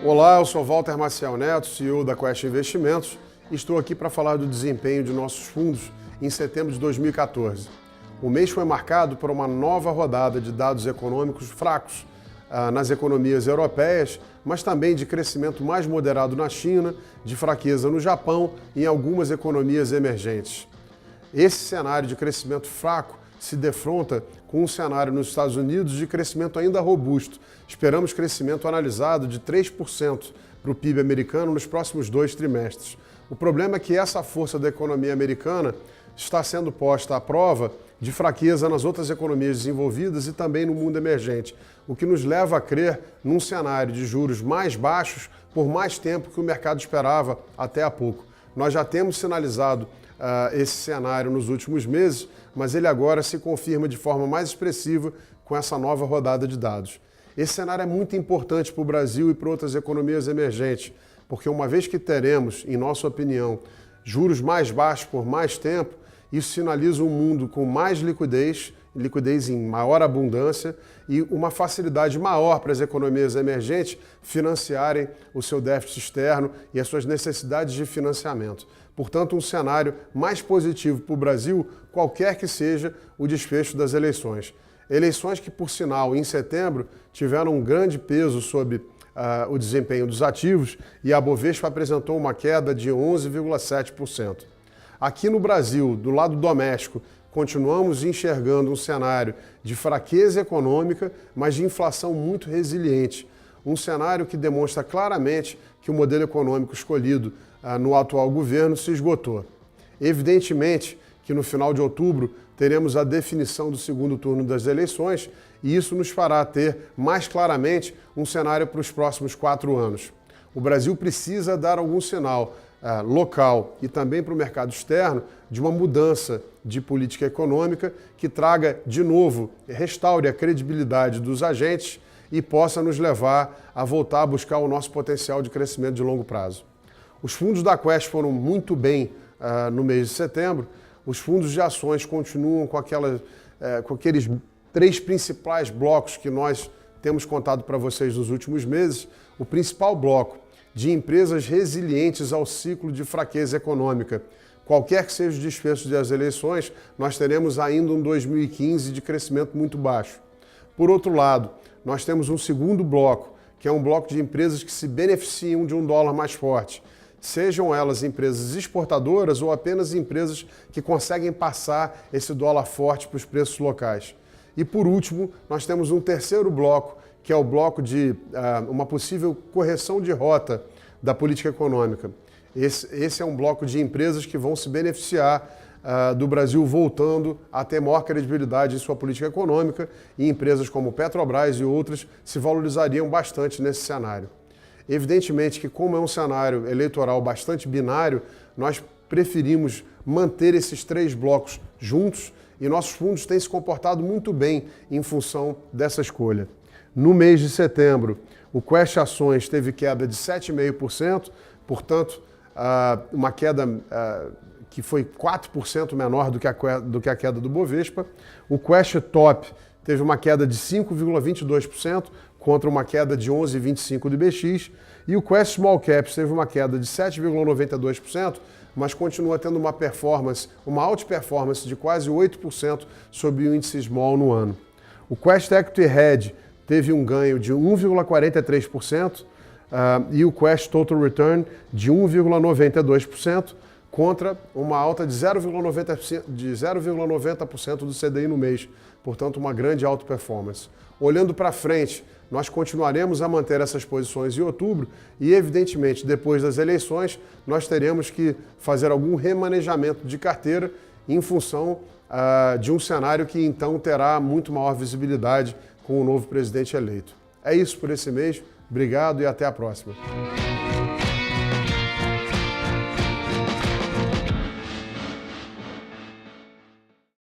Olá, eu sou Walter Maciel Neto, CEO da Quest Investimentos, e estou aqui para falar do desempenho de nossos fundos em setembro de 2014. O mês foi marcado por uma nova rodada de dados econômicos fracos nas economias europeias, mas também de crescimento mais moderado na China, de fraqueza no Japão e em algumas economias emergentes. Esse cenário de crescimento fraco se defronta com um cenário nos Estados Unidos de crescimento ainda robusto. Esperamos crescimento analisado de 3% para o PIB americano nos próximos 2 trimestres. O problema é que essa força da economia americana está sendo posta à prova de fraqueza nas outras economias desenvolvidas e também no mundo emergente, o que nos leva a crer num cenário de juros mais baixos por mais tempo que o mercado esperava até há pouco. Nós já temos sinalizado esse cenário nos últimos meses, mas ele agora se confirma de forma mais expressiva com essa nova rodada de dados. Esse cenário é muito importante para o Brasil e para outras economias emergentes, porque uma vez que teremos, em nossa opinião, juros mais baixos por mais tempo, isso sinaliza um mundo com mais liquidez em maior abundância e uma facilidade maior para as economias emergentes financiarem o seu déficit externo e as suas necessidades de financiamento. Portanto, um cenário mais positivo para o Brasil, qualquer que seja o desfecho das eleições. Eleições que, por sinal, em setembro, tiveram um grande peso sobre o desempenho dos ativos e a Bovespa apresentou uma queda de 11,7%. Aqui no Brasil, do lado doméstico, continuamos enxergando um cenário de fraqueza econômica, mas de inflação muito resiliente. Um cenário que demonstra claramente que o modelo econômico escolhido no atual governo se esgotou. Evidentemente que no final de outubro teremos a definição do segundo turno das eleições e isso nos fará ter mais claramente um cenário para os próximos 4 anos. O Brasil precisa dar algum sinal local e também para o mercado externo de uma mudança de política econômica que traga de novo, restaure a credibilidade dos agentes e possa nos levar a voltar a buscar o nosso potencial de crescimento de longo prazo. Os fundos da Quest foram muito bem no mês de setembro. Os fundos de ações continuam com aqueles 3 principais blocos que nós temos contado para vocês nos últimos meses. O principal bloco de empresas resilientes ao ciclo de fraqueza econômica. Qualquer que seja o desfecho das eleições, nós teremos ainda um 2015 de crescimento muito baixo. Por outro lado, nós temos um segundo bloco, que é um bloco de empresas que se beneficiam de um dólar mais forte. Sejam elas empresas exportadoras ou apenas empresas que conseguem passar esse dólar forte para os preços locais. E por último, nós temos um terceiro bloco, que é o bloco de uma possível correção de rota da política econômica. Esse é um bloco de empresas que vão se beneficiar do Brasil voltando a ter maior credibilidade em sua política econômica e empresas como Petrobras e outras se valorizariam bastante nesse cenário. Evidentemente que, como é um cenário eleitoral bastante binário, nós preferimos manter esses 3 blocos juntos e nossos fundos têm se comportado muito bem em função dessa escolha. No mês de setembro, o Quest Ações teve queda de 7,5%, portanto, uma queda que foi 4% menor do que a queda do Bovespa. O Quest Top teve uma queda de 5,22% contra uma queda de 11,25% do IBX. E o Quest Small Caps teve uma queda de 7,92%, mas continua tendo uma outperformance de quase 8% sobre o índice Small no ano. O Quest Equity Hedge teve um ganho de 1,43% e o Quest Total Return de 1,92% contra uma alta de 0,90% do CDI no mês, portanto uma grande alta performance. Olhando para frente, nós continuaremos a manter essas posições em outubro e, evidentemente, depois das eleições, nós teremos que fazer algum remanejamento de carteira em função de um cenário que então terá muito maior visibilidade com o novo presidente eleito. É isso por esse mês. Obrigado e até a próxima.